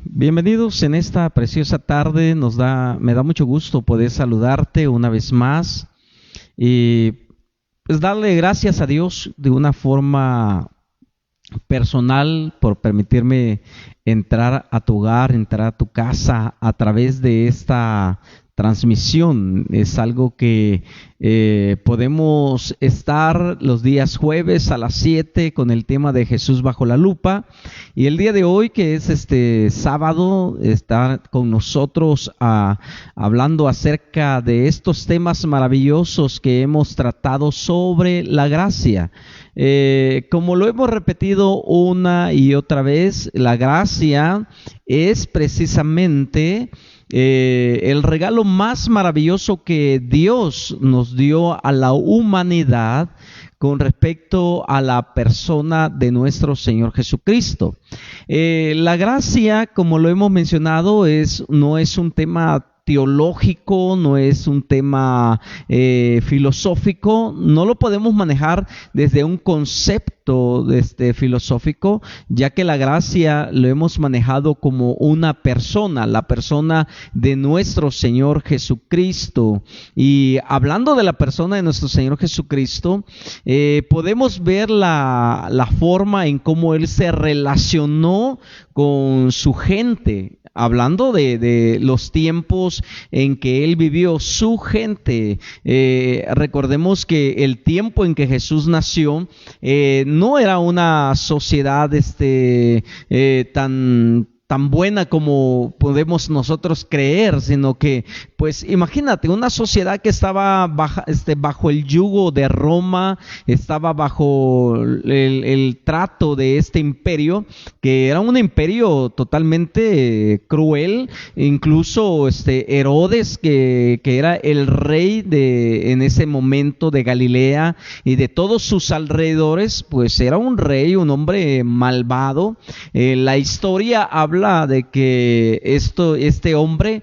Bienvenidos en esta preciosa tarde. Me da mucho gusto poder saludarte una vez más y pues darle gracias a Dios de una forma personal por permitirme entrar a tu hogar, entrar a tu casa a través de esta transmisión. Es algo que podemos estar los días jueves a las 7 con el tema de Jesús bajo la lupa, y el día de hoy, que es este sábado, está con nosotros hablando acerca de estos temas maravillosos que hemos tratado sobre la gracia. Como lo hemos repetido una y otra vez, la gracia es precisamente el regalo más maravilloso que Dios nos dio a la humanidad con respecto a la persona de nuestro Señor Jesucristo. La gracia, como lo hemos mencionado, no es un tema teológico, no es un tema filosófico. No lo podemos manejar desde un concepto filosófico, ya que la gracia lo hemos manejado como una persona, la persona de nuestro Señor Jesucristo. Y hablando de la persona de nuestro Señor Jesucristo, podemos ver la forma en cómo Él se relacionó con su gente. Hablando de los tiempos en que Él vivió, su gente, recordemos que el tiempo en que Jesús nació no era una sociedad tan buena como podemos nosotros creer, sino que, pues imagínate, una sociedad que estaba bajo el yugo de Roma, estaba bajo el trato de este imperio, que era un imperio totalmente cruel. Incluso Herodes, que era el rey en ese momento de Galilea y de todos sus alrededores, pues era un rey, un hombre malvado. La historia habla de que este hombre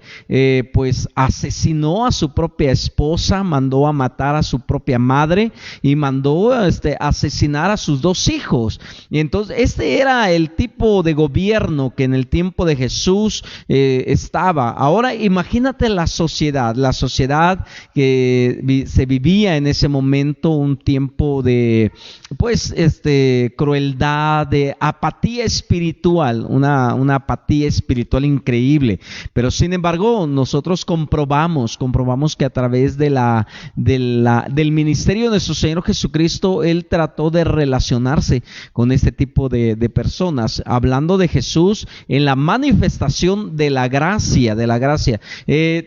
pues asesinó a su propia esposa, mandó a matar a su propia madre y mandó asesinar a sus dos hijos. Y entonces este era el tipo de gobierno que en el tiempo de Jesús estaba. Ahora imagínate la sociedad que se vivía en ese momento, un tiempo de crueldad, de apatía espiritual, una apatía espiritual increíble. Pero sin embargo, nosotros comprobamos que a través del ministerio de nuestro Señor Jesucristo, Él trató de relacionarse con este tipo de personas. Hablando de Jesús en la manifestación de la gracia,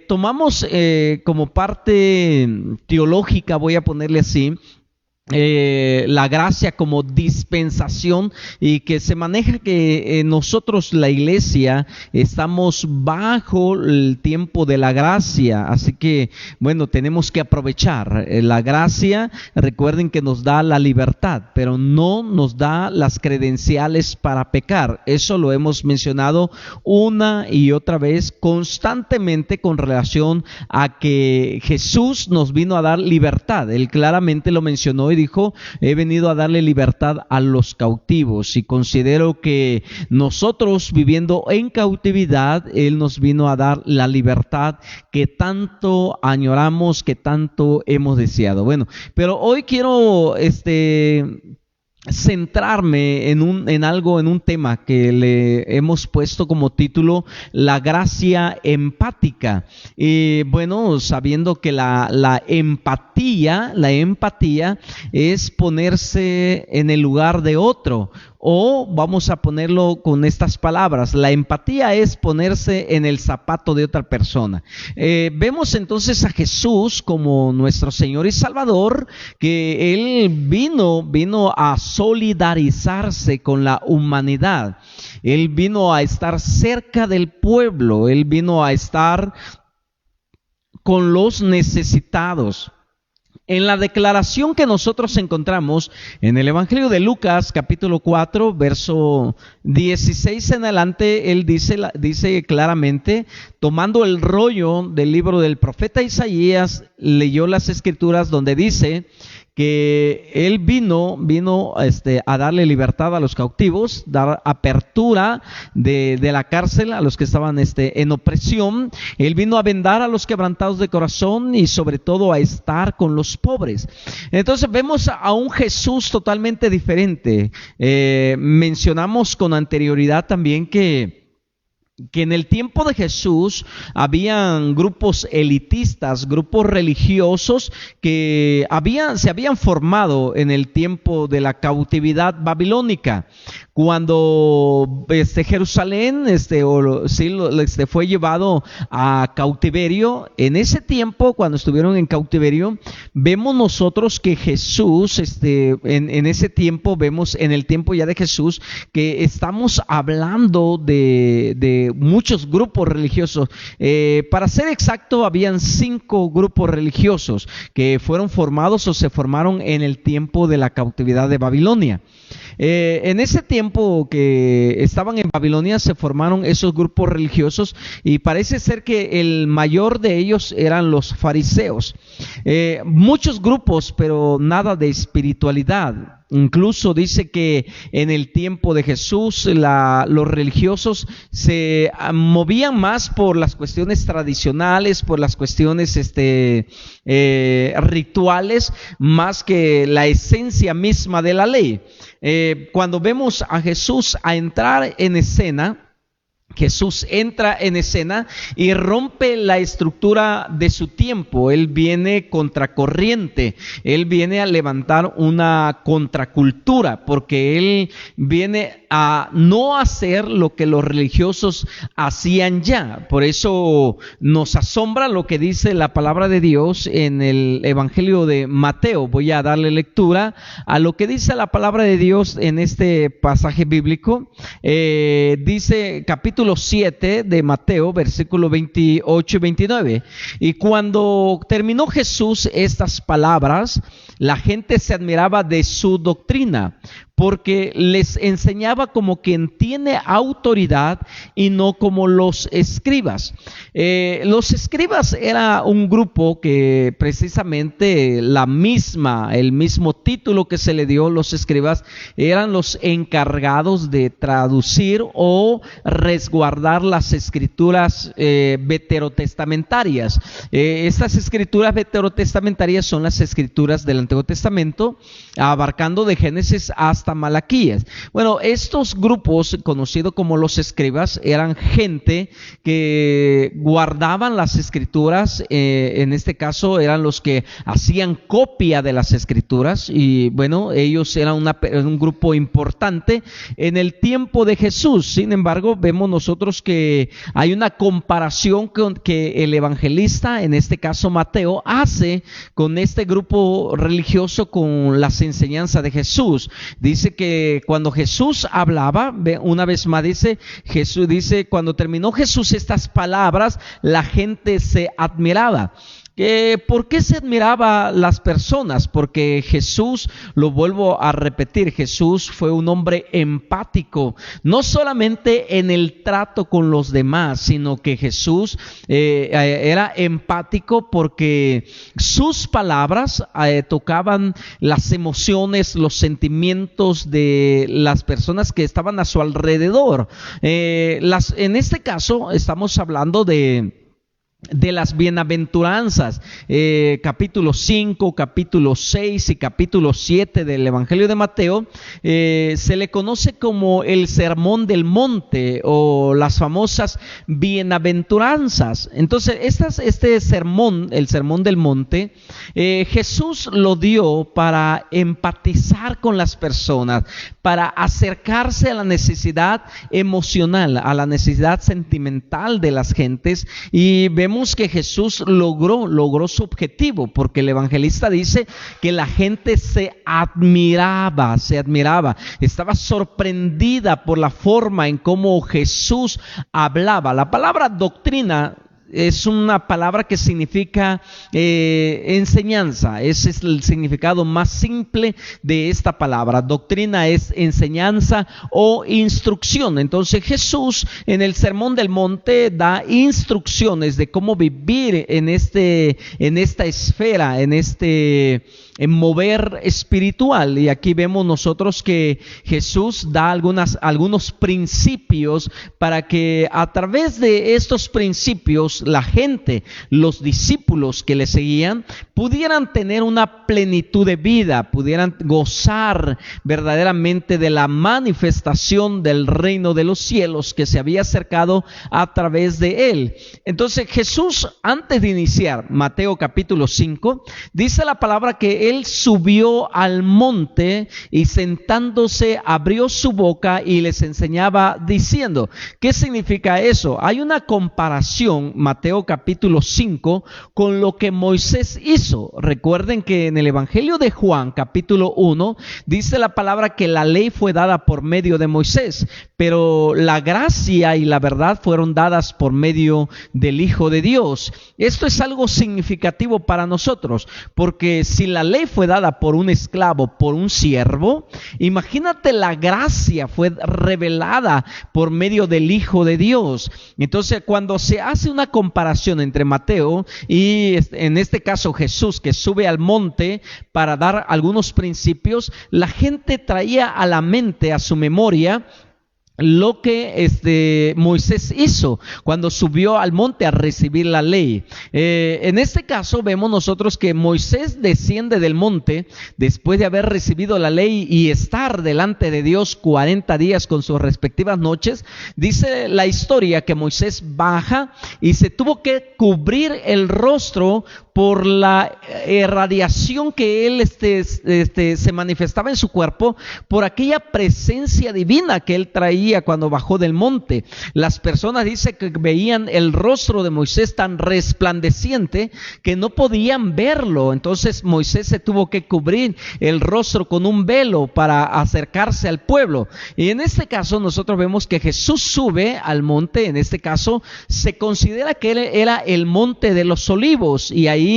tomamos como parte teológica, voy a ponerle así, la gracia como dispensación, y que se maneja que nosotros, la iglesia, estamos bajo el tiempo de la gracia. Así que bueno, tenemos que aprovechar la gracia. Recuerden que nos da la libertad, pero no nos da las credenciales para pecar. Eso lo hemos mencionado una y otra vez constantemente con relación a que Jesús nos vino a dar libertad. Él claramente lo mencionó y dijo: he venido a darle libertad a los cautivos. Y considero que nosotros, viviendo en cautividad, Él nos vino a dar la libertad que tanto añoramos, que tanto hemos deseado. Bueno, pero hoy quiero centrarme en un tema que le hemos puesto como título: la gracia empática. Y bueno, sabiendo que la empatía es ponerse en el lugar de otro. O vamos a ponerlo con estas palabras: la empatía es ponerse en el zapato de otra persona. Vemos entonces a Jesús como nuestro Señor y Salvador, que Él vino a solidarizarse con la humanidad. Él vino a estar cerca del pueblo. Él vino a estar con los necesitados. En la declaración que nosotros encontramos en el Evangelio de Lucas, capítulo 4, verso 16 en adelante, él dice claramente, tomando el rollo del libro del profeta Isaías, leyó las escrituras donde dice que él vino a darle libertad a los cautivos, dar apertura de la cárcel a los que estaban en opresión. Él vino a vendar a los quebrantados de corazón y sobre todo a estar con los pobres. Entonces vemos a un Jesús totalmente diferente. Mencionamos con anterioridad también que en el tiempo de Jesús habían grupos elitistas, grupos religiosos que se habían formado en el tiempo de la cautividad babilónica. Cuando Jerusalén fue llevado a cautiverio, en ese tiempo, cuando estuvieron en cautiverio, vemos nosotros que Jesús, en ese tiempo, vemos en el tiempo ya de Jesús, que estamos hablando de muchos grupos religiosos. Para ser exacto, habían 5 grupos religiosos que fueron formados o se formaron en el tiempo de la cautividad de Babilonia. En ese tiempo que estaban en Babilonia se formaron esos grupos religiosos y parece ser que el mayor de ellos eran los fariseos. Muchos grupos, pero nada de espiritualidad. Incluso dice que en el tiempo de Jesús los religiosos se movían más por las cuestiones tradicionales, por las cuestiones rituales, más que la esencia misma de la ley. Cuando vemos a Jesús a entrar en escena, Jesús entra en escena y rompe la estructura de su tiempo. Él viene contracorriente, Él viene a levantar una contracultura, porque Él viene a no hacer lo que los religiosos hacían ya. Por eso nos asombra lo que dice la palabra de Dios en el Evangelio de Mateo. Voy a darle lectura a lo que dice la palabra de Dios en este pasaje bíblico. Dice capítulo 7 de Mateo, versículo 28 y 29. Y cuando terminó Jesús estas palabras, la gente se admiraba de su doctrina, porque les enseñaba como quien tiene autoridad y no como los escribas. Los escribas era un grupo que precisamente el mismo título que se le dio, los escribas eran los encargados de traducir o resguardar las escrituras veterotestamentarias. Estas escrituras veterotestamentarias son las escrituras del Antiguo Testamento, abarcando de Génesis hasta Malaquías. Bueno, estos grupos, conocidos como los escribas, eran gente que guardaban las escrituras. En este caso eran los que hacían copia de las escrituras, y bueno, ellos eran un grupo importante en el tiempo de Jesús. Sin embargo, vemos nosotros que hay una comparación que el evangelista, en este caso Mateo, hace con este grupo religioso con las enseñanzas de Jesús. Dice que cuando Jesús hablaba, una vez más Jesús dice, cuando terminó Jesús estas palabras, la gente se admiraba. ¿Por qué se admiraba las personas? Porque Jesús, lo vuelvo a repetir, Jesús fue un hombre empático, no solamente en el trato con los demás, sino que Jesús era empático porque sus palabras tocaban las emociones, los sentimientos de las personas que estaban a su alrededor. En este caso estamos hablando de las bienaventuranzas, capítulo 5, capítulo 6 y capítulo 7 del Evangelio de Mateo, se le conoce como el Sermón del Monte o las famosas bienaventuranzas. Entonces, este sermón, el Sermón del Monte, Jesús lo dio para empatizar con las personas, para acercarse a la necesidad emocional, a la necesidad sentimental de las gentes, y vemos que Jesús logró su objetivo, porque el evangelista dice que la gente se admiraba, estaba sorprendida por la forma en cómo Jesús hablaba. La palabra doctrina es una palabra que significa enseñanza. Ese es el significado más simple de esta palabra. Doctrina es enseñanza o instrucción. Entonces Jesús en el Sermón del Monte da instrucciones de cómo vivir en esta esfera, en este mover espiritual. Y aquí vemos nosotros que Jesús da algunos principios para que a través de estos principios la gente, los discípulos que le seguían, pudieran tener una plenitud de vida, pudieran gozar verdaderamente de la manifestación del reino de los cielos que se había acercado a través de él. Entonces Jesús, antes de iniciar Mateo capítulo 5, dice la palabra que él subió al monte y sentándose abrió su boca y les enseñaba diciendo. ¿Qué significa eso? Hay una comparación, Mateo capítulo 5, con lo que Moisés hizo. Recuerden que en el Evangelio de Juan capítulo 1 dice la palabra que la ley fue dada por medio de Moisés, pero la gracia y la verdad fueron dadas por medio del Hijo de Dios. Esto es algo significativo para nosotros, porque si la ley fue dada por un esclavo, por un siervo, imagínate, la gracia fue revelada por medio del Hijo de Dios. Entonces, cuando se hace una comparación entre Mateo y en este caso Jesús, que sube al monte para dar algunos principios, la gente traía a la mente, a su memoria, lo que Moisés hizo cuando subió al monte a recibir la ley. En este caso vemos nosotros que Moisés desciende del monte después de haber recibido la ley y estar delante de Dios 40 días con sus respectivas noches. Dice la historia que Moisés baja y se tuvo que cubrir el rostro por la radiación que él se manifestaba en su cuerpo, por aquella presencia divina que él traía cuando bajó del monte. Las personas dicen que veían el rostro de Moisés tan resplandeciente que no podían verlo. Entonces Moisés se tuvo que cubrir el rostro con un velo para acercarse al pueblo. Y en este caso nosotros vemos que Jesús sube al monte. En este caso se considera que él era el monte de los olivos, y ahí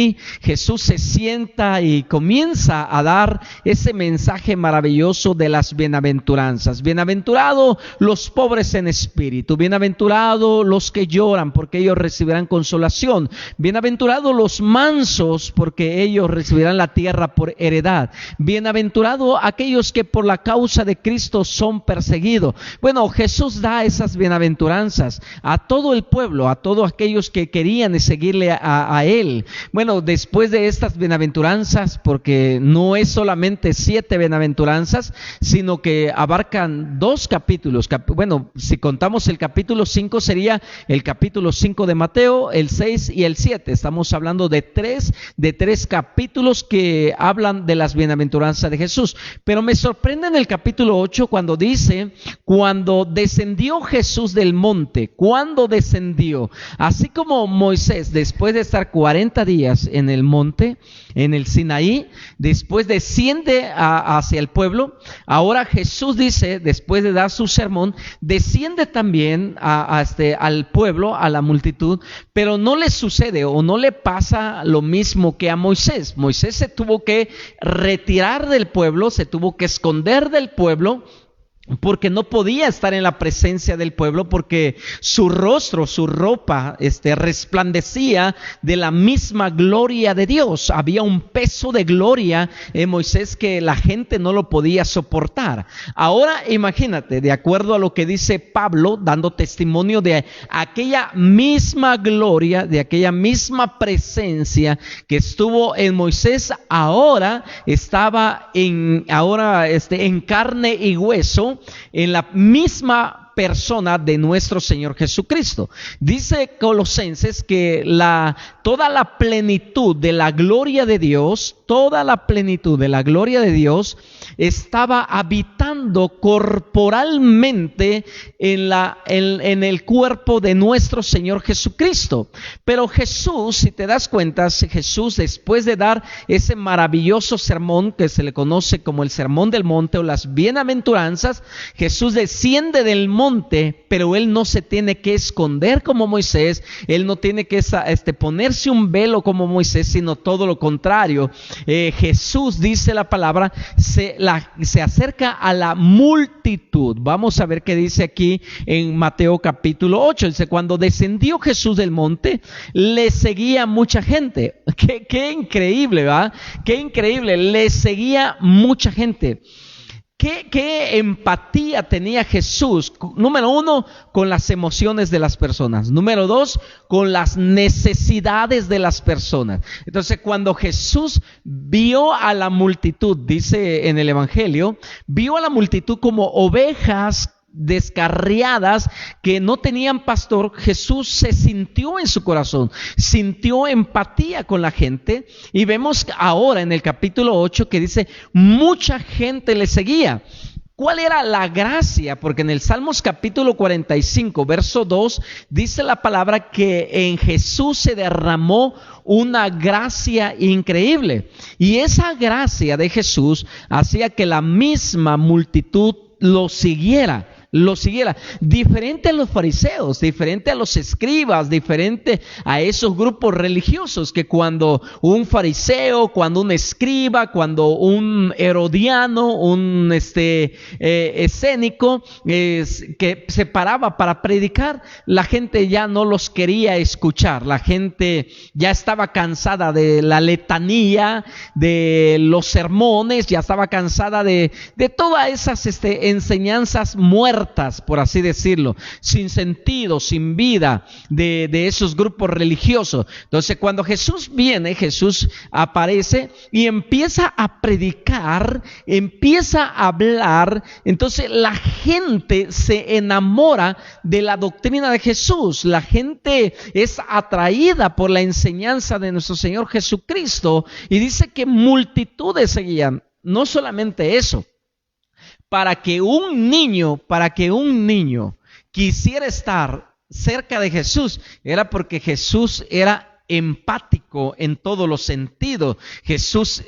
Jesús se sienta y comienza a dar ese mensaje maravilloso de las bienaventuranzas. Bienaventurados los pobres en espíritu, bienaventurados los que lloran, porque ellos recibirán consolación. Bienaventurados los mansos, porque ellos recibirán la tierra por heredad. Bienaventurados aquellos que por la causa de Cristo son perseguidos. Bueno, Jesús da esas bienaventuranzas a todo el pueblo, a todos aquellos que querían seguirle a él. Bueno, después de estas bienaventuranzas, porque no es solamente 7 bienaventuranzas, sino que abarcan 2 capítulos. Bueno, si contamos el capítulo 5, sería el capítulo 5 de Mateo, el 6 y el 7. Estamos hablando de tres capítulos que hablan de las bienaventuranzas de Jesús. Pero me sorprende en el capítulo 8 cuando dice, cuando descendió Jesús del monte. ¿Cuándo descendió? Así como Moisés, después de estar 40 días en el monte, en el Sinaí, después desciende hacia el pueblo. Ahora Jesús dice, después de dar su sermón, desciende también al pueblo, a la multitud, pero no le sucede o no le pasa lo mismo que a Moisés. Moisés se tuvo que retirar del pueblo, se tuvo que esconder del pueblo, porque no podía estar en la presencia del pueblo, porque su rostro, su ropa, resplandecía de la misma gloria de Dios. Había un peso de gloria en Moisés que la gente no lo podía soportar. Ahora imagínate, de acuerdo a lo que dice Pablo, dando testimonio de aquella misma gloria, de aquella misma presencia que estuvo en Moisés, ahora estaba en carne y hueso, en la misma persona de nuestro Señor Jesucristo. Dice Colosenses que toda la plenitud de la gloria de Dios, toda la plenitud de la gloria de Dios estaba habitando corporalmente en el cuerpo de nuestro Señor Jesucristo. Pero Jesús, si te das cuenta, Jesús, después de dar ese maravilloso sermón que se le conoce como el Sermón del Monte o las bienaventuranzas, Jesús desciende del monte, pero él no se tiene que esconder como Moisés, él no tiene que ponerse un velo como Moisés, sino todo lo contrario. Jesús, dice la palabra, se acerca a la multitud. Vamos a ver qué dice aquí en Mateo capítulo 8. Dice, cuando descendió Jesús del monte, le seguía mucha gente. Qué increíble, ¿verdad? Qué increíble, le seguía mucha gente. ¿Qué empatía tenía Jesús? Número uno, con las emociones de las personas. Número dos, con las necesidades de las personas. Entonces, cuando Jesús vio a la multitud, dice en el Evangelio, vio a la multitud como ovejas descarriadas que no tenían pastor, Jesús se sintió en su corazón, sintió empatía con la gente, y vemos ahora en el capítulo 8 que dice, mucha gente le seguía. ¿Cuál era la gracia? Porque en el Salmos capítulo 45, verso 2, dice la palabra que en Jesús se derramó una gracia increíble. Y esa gracia de Jesús hacía que la misma multitud lo siguiera. Diferente a los fariseos, diferente a los escribas, diferente a esos grupos religiosos que cuando un fariseo, cuando un escriba, cuando un herodiano, un escénico que se paraba para predicar, la gente ya no los quería escuchar. La gente ya estaba cansada de la letanía, de los sermones, ya estaba cansada de todas esas enseñanzas muertas, por así decirlo, sin sentido, sin vida, de esos grupos religiosos. Entonces, cuando Jesús viene, Jesús aparece y empieza a predicar, empieza a hablar. Entonces, la gente se enamora de la doctrina de Jesús. La gente es atraída por la enseñanza de nuestro Señor Jesucristo, y dice que multitudes seguían. No solamente eso, para que un niño quisiera estar cerca de Jesús, era porque Jesús era empático en todos los sentidos. Jesús,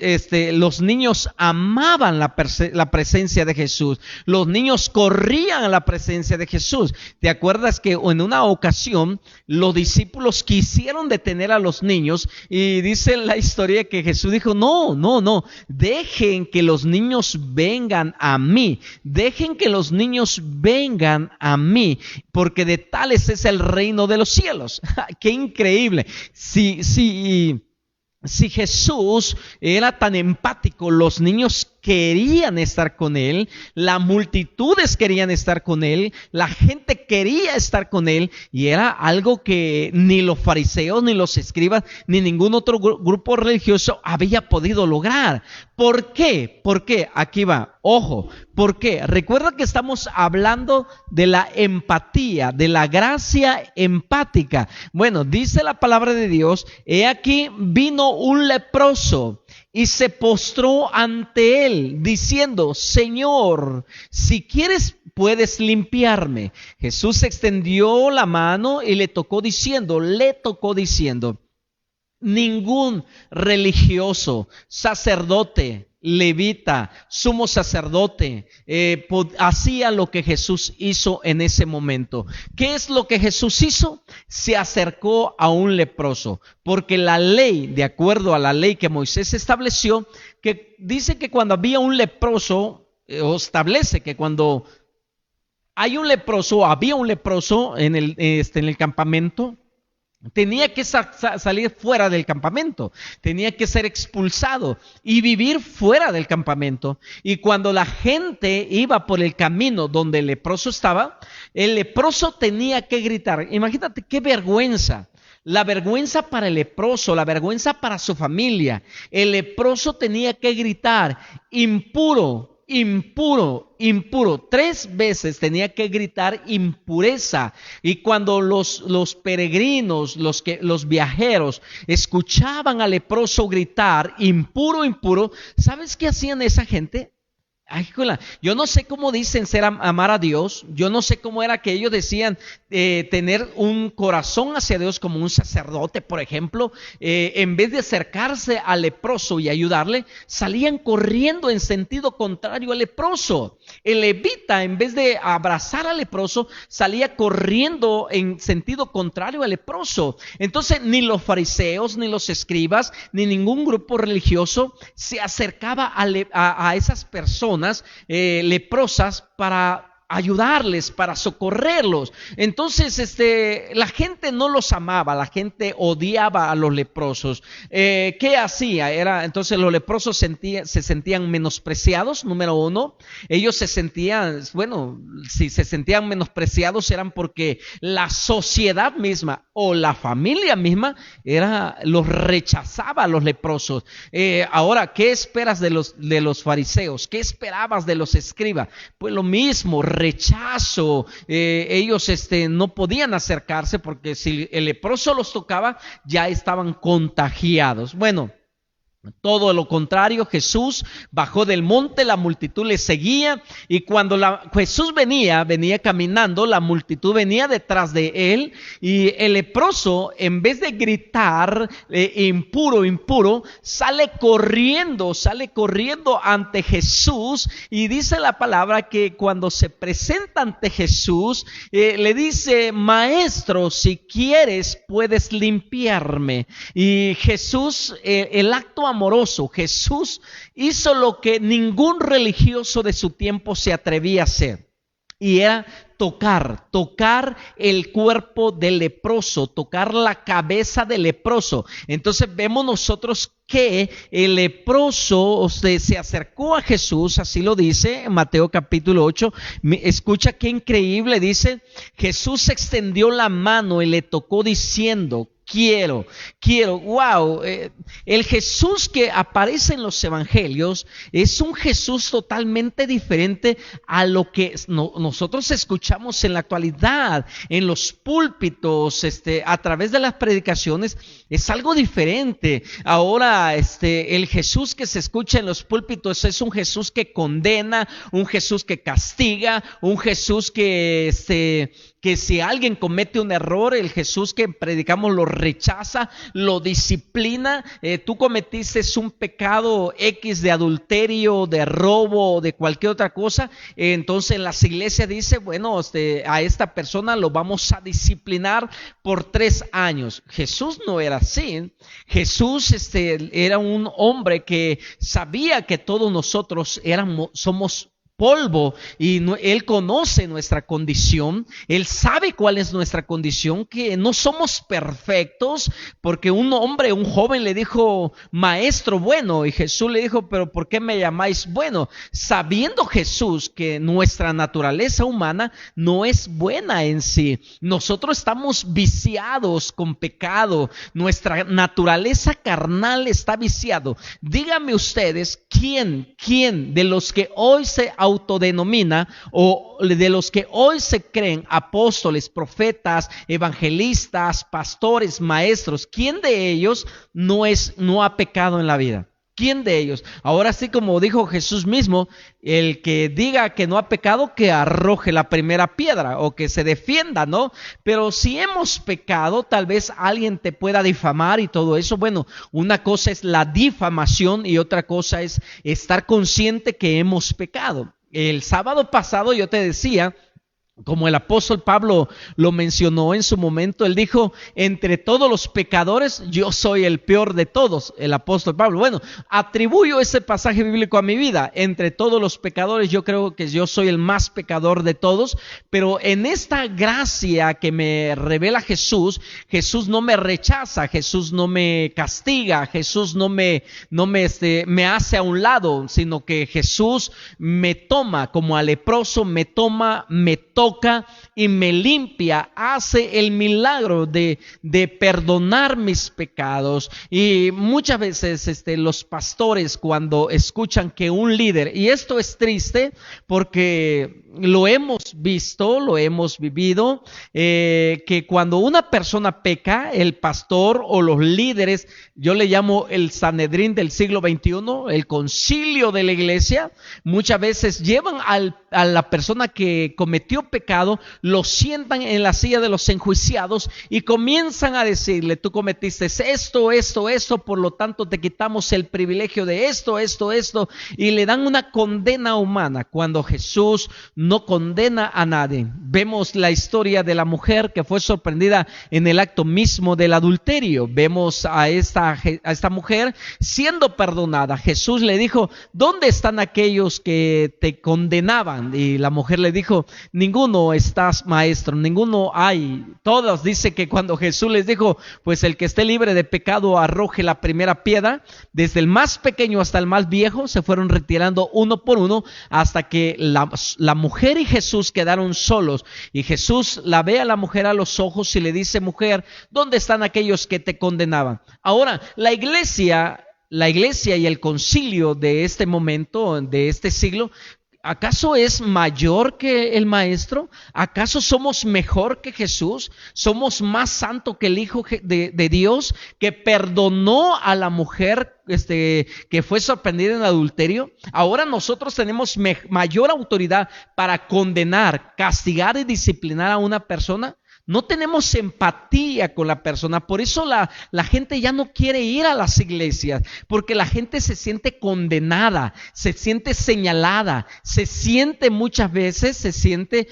los niños amaban la presencia de Jesús. Los niños corrían a la presencia de Jesús. ¿Te acuerdas que en una ocasión los discípulos quisieron detener a los niños? Y dice la historia que Jesús dijo, no, dejen que los niños vengan a mí. Dejen que los niños vengan a mí, porque de tales es el reino de los cielos. ¡Qué increíble! Si Jesús era tan empático, los niños querían estar con él, las multitudes querían estar con él, la gente quería estar con él, y era algo que ni los fariseos, ni los escribas, ni ningún otro grupo religioso había podido lograr. ¿Por qué? ¿Por qué? Aquí va, ojo, ¿por qué? Recuerda que estamos hablando de la empatía, de la gracia empática. Bueno, dice la palabra de Dios, he aquí vino un leproso y se postró ante él, diciendo, Señor, si quieres puedes limpiarme. Jesús extendió la mano y le tocó diciendo, ningún religioso, sacerdote, levita, sumo sacerdote, hacía lo que Jesús hizo en ese momento. ¿Qué es lo que Jesús hizo? Se acercó a un leproso, porque la ley, de acuerdo a la ley que Moisés estableció, que dice que cuando había un leproso, o establece que cuando hay un leproso, había un leproso en el campamento, tenía que salir fuera del campamento, tenía que ser expulsado y vivir fuera del campamento. Y cuando la gente iba por el camino donde el leproso estaba, el leproso tenía que gritar. Imagínate qué vergüenza. La vergüenza para el leproso, la vergüenza para su familia. El leproso tenía que gritar, impuro, impuro, impuro. 3 veces tenía que gritar impureza. Y cuando los peregrinos, los viajeros escuchaban al leproso gritar impuro, impuro, ¿sabes qué hacían esa gente? Ay, yo no sé cómo dicen ser amar a Dios. Yo no sé cómo era que ellos decían tener un corazón hacia Dios como un sacerdote, por ejemplo. En vez de acercarse al leproso y ayudarle, salían corriendo en sentido contrario al leproso. El levita, en vez de abrazar al leproso, salía corriendo en sentido contrario al leproso. Entonces, ni los fariseos, ni los escribas, ni ningún grupo religioso se acercaba a esas personas leprosas para ayudarles, para socorrerlos. Entonces, la gente no los amaba, la gente odiaba a los leprosos. ¿Qué hacía? Entonces los leprosos se sentían menospreciados, número uno. Ellos se sentían, bueno, si se sentían menospreciados eran porque la sociedad misma o la familia misma los rechazaba a los leprosos. Ahora, ¿qué esperas de los fariseos? ¿Qué esperabas de los escribas? Pues lo mismo, rechazo. Ellos no podían acercarse porque si el leproso los tocaba ya estaban contagiados. Bueno, todo lo contrario, Jesús bajó del monte, la multitud le seguía y cuando Jesús venía caminando, la multitud venía detrás de él y el leproso, en vez de gritar impuro, impuro, sale corriendo ante Jesús y dice la palabra que cuando se presenta ante Jesús, le dice: maestro, si quieres puedes limpiarme. Y Jesús, el acto amoroso, Jesús hizo lo que ningún religioso de su tiempo se atrevía a hacer, y era tocar el cuerpo del leproso, tocar la cabeza del leproso. Entonces vemos nosotros que el leproso se acercó a Jesús, así lo dice en Mateo capítulo 8. Escucha qué increíble, dice: Jesús extendió la mano y le tocó diciendo: quiero. Wow, el Jesús que aparece en los evangelios es un Jesús totalmente diferente a lo que nosotros escuchamos en la actualidad, en los púlpitos, a través de las predicaciones. Es algo diferente. Ahora, el Jesús que se escucha en los púlpitos es un Jesús que condena, un Jesús que castiga, un Jesús que si alguien comete un error, el Jesús que predicamos lo rechaza, lo disciplina. Tú cometiste un pecado X de adulterio, de robo, de cualquier otra cosa, entonces las iglesias dicen: bueno, a esta persona lo vamos a disciplinar por 3 años. Jesús no era así. Jesús era un hombre que sabía que todos nosotros somos polvo y Él conoce nuestra condición. Él sabe cuál es nuestra condición, que no somos perfectos, porque un joven le dijo: maestro bueno, y Jesús le dijo: pero ¿por qué me llamáis bueno? Sabiendo Jesús que nuestra naturaleza humana no es buena en sí. Nosotros estamos viciados con pecado, nuestra naturaleza carnal está viciado. Díganme ustedes, ¿quién de los que hoy se autodenomina o de los que hoy se creen apóstoles, profetas, evangelistas, pastores, maestros, quién de ellos no ha pecado en la vida? ¿Quién de ellos? Ahora sí, como dijo Jesús mismo, el que diga que no ha pecado, que arroje la primera piedra o que se defienda, ¿no? Pero si hemos pecado, tal vez alguien te pueda difamar y todo eso. Bueno, una cosa es la difamación y otra cosa es estar consciente que hemos pecado. El sábado pasado yo te decía, como el apóstol Pablo lo mencionó en su momento, él dijo: entre todos los pecadores yo soy el peor de todos. El apóstol Pablo, bueno, atribuyo ese pasaje bíblico a mi vida. Entre todos los pecadores yo creo que yo soy el más pecador de todos, pero en esta gracia que me revela Jesús, Jesús no me rechaza, Jesús no me castiga, Jesús no me hace a un lado, sino que Jesús me toma como al leproso, me toca toca y me limpia, hace el milagro de perdonar mis pecados. Y muchas veces los pastores, cuando escuchan que un líder, y esto es triste porque lo hemos visto, lo hemos vivido, que cuando una persona peca, el pastor o los líderes, yo le llamo el Sanedrín del siglo XXI, el concilio de la iglesia, muchas veces llevan a la persona que cometió pecado, lo sientan en la silla de los enjuiciados y comienzan a decirle: tú cometiste esto, por lo tanto te quitamos el privilegio de esto, y le dan una condena humana, cuando Jesús no condena a nadie. Vemos la historia de la mujer que fue sorprendida en el acto mismo del adulterio. Vemos a esta mujer siendo perdonada. Jesús le dijo: ¿dónde están aquellos que te condenaban? Y la mujer le dijo: ninguno estás, maestro, ninguno hay. Todos, dice que cuando Jesús les dijo: pues el que esté libre de pecado arroje la primera piedra, desde el más pequeño hasta el más viejo se fueron retirando uno por uno, hasta que la mujer y Jesús quedaron solos. Y Jesús la ve a la mujer a los ojos y le dice: mujer, ¿dónde están aquellos que te condenaban? Ahora, la iglesia y el concilio de este momento, de este siglo, ¿acaso es mayor que el Maestro? ¿Acaso somos mejor que Jesús? ¿Somos más santo que el Hijo de Dios, que perdonó a la mujer que fue sorprendida en adulterio? Ahora nosotros tenemos mayor autoridad para condenar, castigar y disciplinar a una persona. No tenemos empatía con la persona. Por eso la gente ya no quiere ir a las iglesias, porque la gente se siente condenada, se siente señalada, muchas veces se siente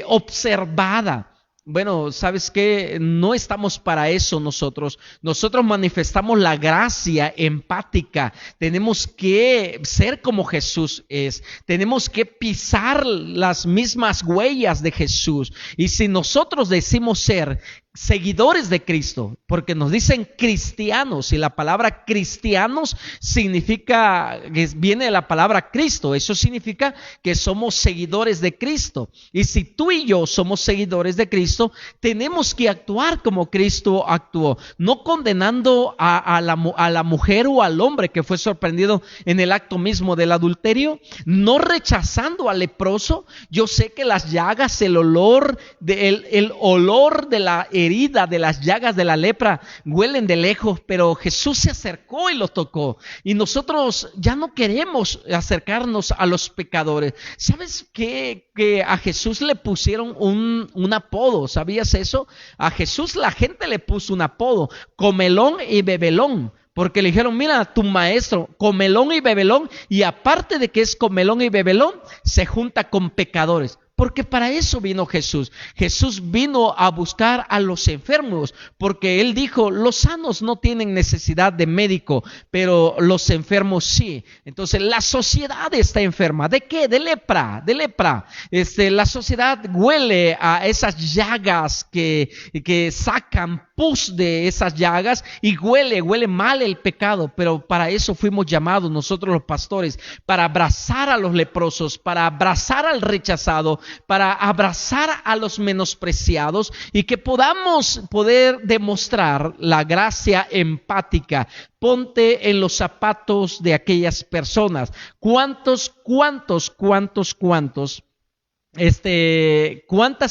observada. Bueno, ¿sabes qué? No estamos para eso nosotros. Nosotros manifestamos la gracia empática. Tenemos que ser como Jesús es. Tenemos que pisar las mismas huellas de Jesús. Y si nosotros decimos ser seguidores de Cristo, porque nos dicen cristianos, y la palabra cristianos significa, viene de la palabra Cristo, eso significa que somos seguidores de Cristo. Y si tú y yo somos seguidores de Cristo, tenemos que actuar como Cristo actuó, no condenando a la mujer o al hombre que fue sorprendido en el acto mismo del adulterio, no rechazando al leproso. Yo sé que las llagas, el olor de la herida, de las llagas de la lepra, huelen de lejos, pero Jesús se acercó y lo tocó. Y nosotros ya no queremos acercarnos a los pecadores. ¿Sabes qué? Que a Jesús le pusieron un apodo. ¿Sabías eso? A Jesús la gente le puso un apodo: comelón y bebelón. Porque le dijeron: mira, tu maestro, comelón y bebelón, y aparte de que es comelón y bebelón, se junta con pecadores. Porque para eso vino Jesús. Jesús vino a buscar a los enfermos, porque Él dijo: los sanos no tienen necesidad de médico, pero los enfermos sí. Entonces la sociedad está enferma. ¿De qué? De lepra, de lepra. La sociedad huele a esas llagas que sacan pus de esas llagas, y huele mal el pecado. Pero para eso fuimos llamados nosotros los pastores, para abrazar a los leprosos, para abrazar al rechazado, para abrazar a los menospreciados, y que podamos poder demostrar la gracia empática. Ponte en los zapatos de aquellas personas. ¿Cuántas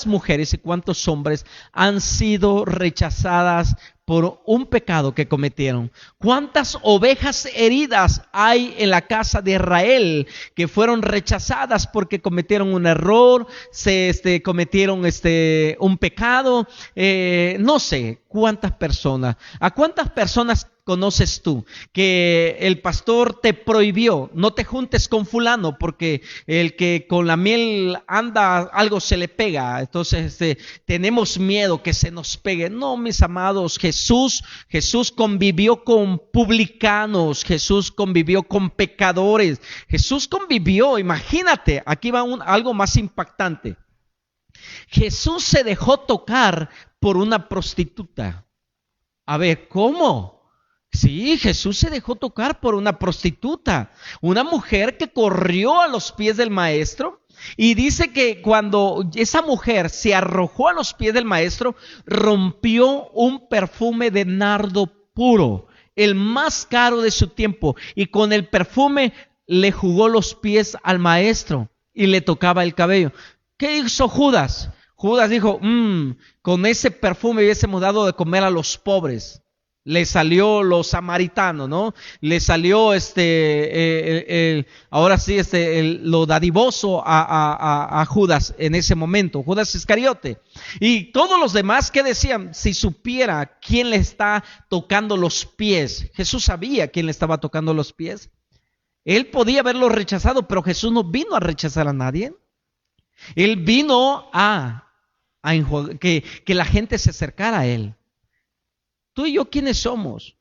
mujeres y cuántos hombres han sido rechazadas por un pecado que cometieron? ¿Cuántas ovejas heridas hay en la casa de Israel que fueron rechazadas porque cometieron un error, cometieron un pecado? No sé cuántas personas. ¿A cuántas personas conoces tú que el pastor te prohibió: no te juntes con fulano, porque el que con la miel anda, algo se le pega? Entonces tenemos miedo que se nos pegue. No, mis amados, Jesús convivió con publicanos, Jesús convivió con pecadores, Jesús convivió, imagínate, aquí va algo más impactante. Jesús se dejó tocar por una prostituta. A ver, ¿cómo? Sí, Jesús se dejó tocar por una prostituta, una mujer que corrió a los pies del maestro Y dice que cuando esa mujer se arrojó a los pies del maestro, rompió un perfume de nardo puro, el más caro de su tiempo, y con el perfume le jugó los pies al maestro y le tocaba el cabello. ¿Qué hizo Judas? Judas dijo, con ese perfume hubiésemos dado de comer a los pobres. Le salió lo samaritano, ¿no? Le salió ahora sí, lo dadivoso a Judas en ese momento, Judas Iscariote. Y todos los demás, ¿qué decían? Si supiera quién le está tocando los pies. Jesús sabía quién le estaba tocando los pies. Él podía haberlo rechazado, pero Jesús no vino a rechazar a nadie. Él vino a que la gente se acercara a Él. Tú y yo, ¿quiénes somos?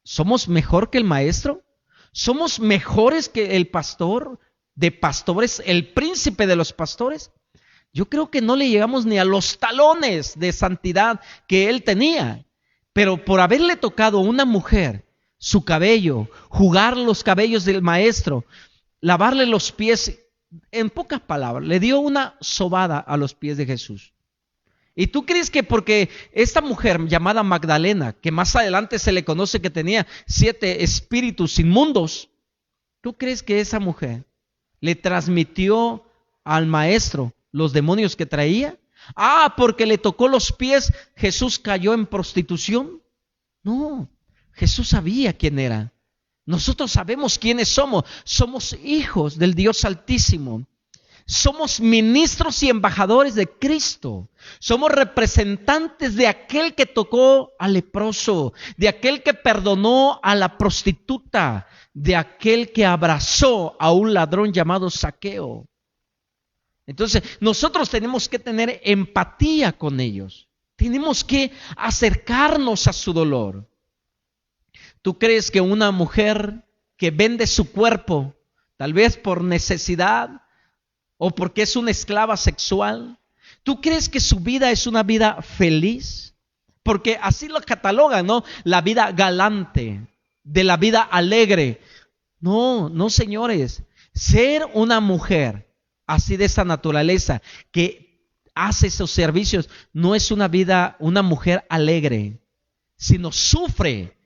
¿Somos mejor que el maestro? ¿Somos mejores que el pastor de pastores, el príncipe de los pastores? Yo creo que no le llegamos ni a los talones de santidad que él tenía. Pero por haberle tocado a una mujer su cabello, jugar los cabellos del maestro, lavarle los pies, en pocas palabras, le dio una sobada a los pies de Jesús. ¿Y tú crees que porque esta mujer llamada Magdalena, que más adelante se le conoce que tenía 7 espíritus inmundos, tú crees que esa mujer le transmitió al maestro los demonios que traía? Porque le tocó los pies, Jesús cayó en prostitución. No, Jesús sabía quién era. Nosotros sabemos quiénes somos. Somos hijos del Dios Altísimo. Somos ministros y embajadores de Cristo. Somos representantes de aquel que tocó al leproso, de aquel que perdonó a la prostituta, de aquel que abrazó a un ladrón llamado Zaqueo. Entonces, nosotros tenemos que tener empatía con ellos. Tenemos que acercarnos a su dolor. ¿Tú crees que una mujer que vende su cuerpo, tal vez por necesidad, o porque es una esclava sexual, tú crees que su vida es una vida feliz? Porque así lo catalogan, ¿no? La vida galante, de la vida alegre. No, señores. Ser una mujer así de esa naturaleza, que hace esos servicios, no es una vida, una mujer alegre, sino sufre.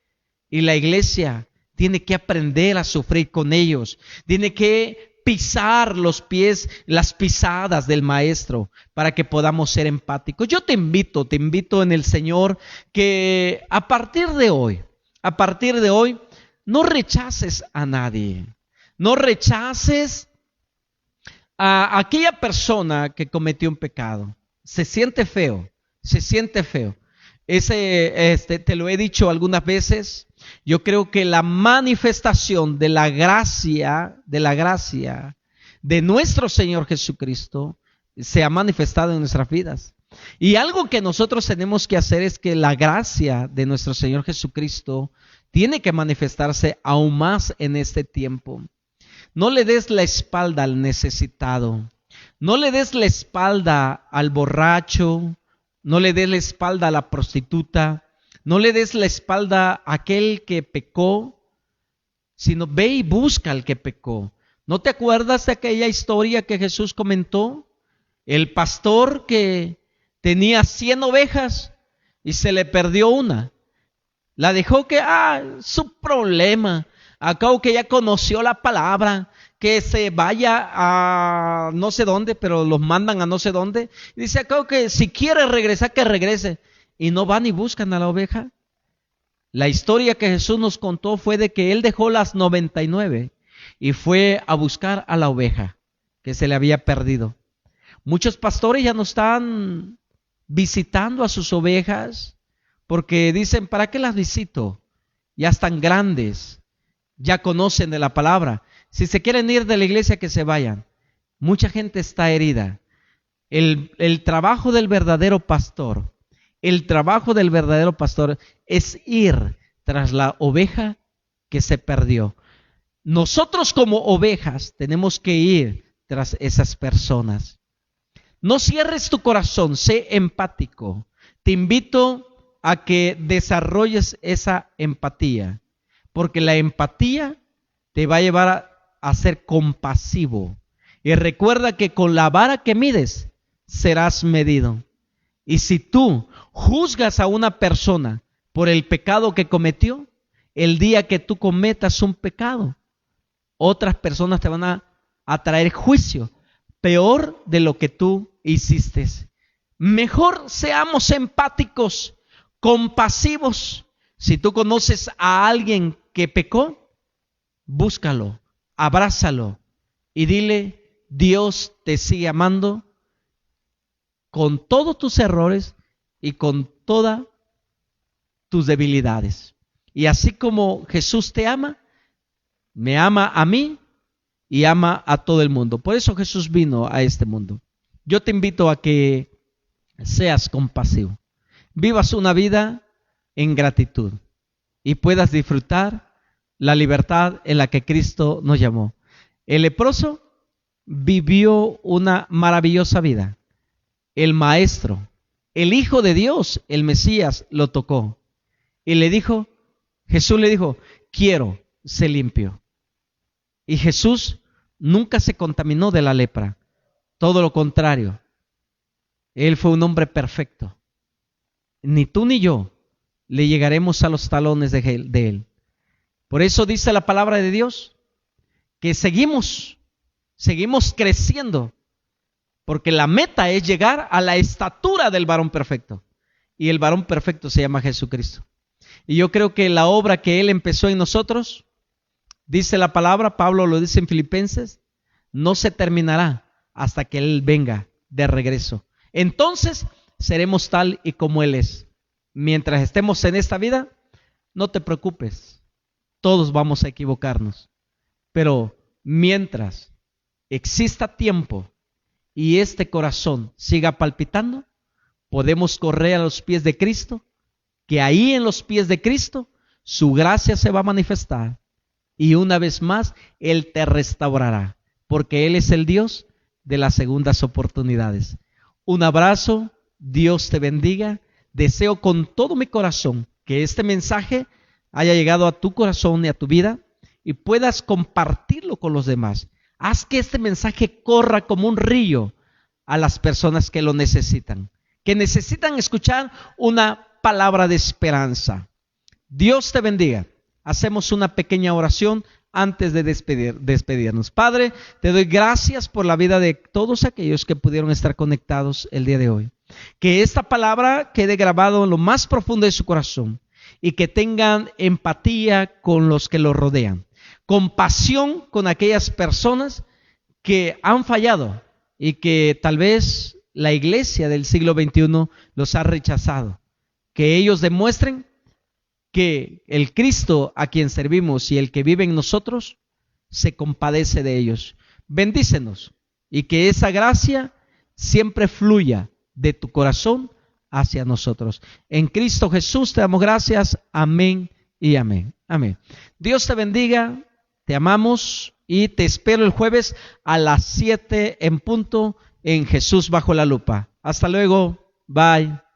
Y la iglesia tiene que aprender a sufrir con ellos. Tiene que pisar los pies, las pisadas del maestro, para que podamos ser empáticos. Yo te invito en el Señor, que a partir de hoy, no rechaces a nadie. No rechaces a aquella persona que cometió un pecado. Se siente feo. Te lo he dicho algunas veces. Yo creo que la manifestación de la gracia de nuestro Señor Jesucristo se ha manifestado en nuestras vidas. Y algo que nosotros tenemos que hacer es que la gracia de nuestro Señor Jesucristo tiene que manifestarse aún más en este tiempo. No le des la espalda al necesitado. No le des la espalda al borracho. No le des la espalda a la prostituta. No le des la espalda a aquel que pecó, sino ve y busca al que pecó. ¿No te acuerdas de aquella historia que Jesús comentó? El pastor que tenía 100 ovejas y se le perdió una. La dejó que, su problema. Acabo que ya conoció la palabra, que se vaya a no sé dónde, pero los mandan a no sé dónde. Y dice acabo que si quiere regresar, que regrese. Y no van y buscan a la oveja. La historia que Jesús nos contó fue de que Él dejó las 99 y fue a buscar a la oveja que se le había perdido. Muchos pastores ya no están visitando a sus ovejas porque dicen, ¿para qué las visito? Ya están grandes, ya conocen de la palabra. Si se quieren ir de la iglesia, que se vayan. Mucha gente está herida. El trabajo del verdadero pastor es ir tras la oveja que se perdió. Nosotros como ovejas tenemos que ir tras esas personas. No cierres tu corazón, sé empático. Te invito a que desarrolles esa empatía, porque la empatía te va a llevar a ser compasivo. Y recuerda que con la vara que mides, serás medido. Y si tú juzgas a una persona por el pecado que cometió, el día que tú cometas un pecado, otras personas te van a traer juicio peor de lo que tú hiciste. Mejor seamos empáticos, compasivos. Si tú conoces a alguien que pecó, búscalo, abrázalo y dile: Dios te sigue amando con todos tus errores y con todas tus debilidades. Y así como Jesús te ama, me ama a mí y ama a todo el mundo. Por eso Jesús vino a este mundo. Yo te invito a que seas compasivo, vivas una vida en gratitud y puedas disfrutar la libertad en la que Cristo nos llamó. El leproso vivió una maravillosa vida. El Maestro, el Hijo de Dios, el Mesías, lo tocó y le dijo, Jesús le dijo: quiero ser limpio. Y Jesús nunca se contaminó de la lepra, todo lo contrario. Él fue un hombre perfecto. Ni tú ni yo le llegaremos a los talones de él. Por eso dice la palabra de Dios que seguimos creciendo, porque la meta es llegar a la estatura del varón perfecto. Y el varón perfecto se llama Jesucristo. Y yo creo que la obra que Él empezó en nosotros, dice la palabra, Pablo lo dice en Filipenses, no se terminará hasta que Él venga de regreso. Entonces seremos tal y como Él es. Mientras estemos en esta vida, no te preocupes, todos vamos a equivocarnos. Pero mientras exista tiempo y este corazón siga palpitando, podemos correr a los pies de Cristo, que ahí en los pies de Cristo su gracia se va a manifestar y una vez más Él te restaurará, porque Él es el Dios de las segundas oportunidades. Un abrazo, Dios te bendiga. Deseo con todo mi corazón que este mensaje haya llegado a tu corazón y a tu vida y puedas compartirlo con los demás. Haz que este mensaje corra como un río a las personas que lo necesitan, que necesitan escuchar una palabra de esperanza. Dios te bendiga. Hacemos una pequeña oración antes de despedirnos. Padre, te doy gracias por la vida de todos aquellos que pudieron estar conectados el día de hoy. Que esta palabra quede grabado en lo más profundo de su corazón y que tengan empatía con los que los rodean, compasión con aquellas personas que han fallado y que tal vez la iglesia del siglo XXI los ha rechazado. Que ellos demuestren que el Cristo a quien servimos y el que vive en nosotros se compadece de ellos. Bendícenos y que esa gracia siempre fluya de tu corazón hacia nosotros. En Cristo Jesús te damos gracias. Amén y amén. Amén. Dios te bendiga, te amamos y te espero el jueves a las 7 en punto en Jesús bajo la lupa. Hasta luego. Bye.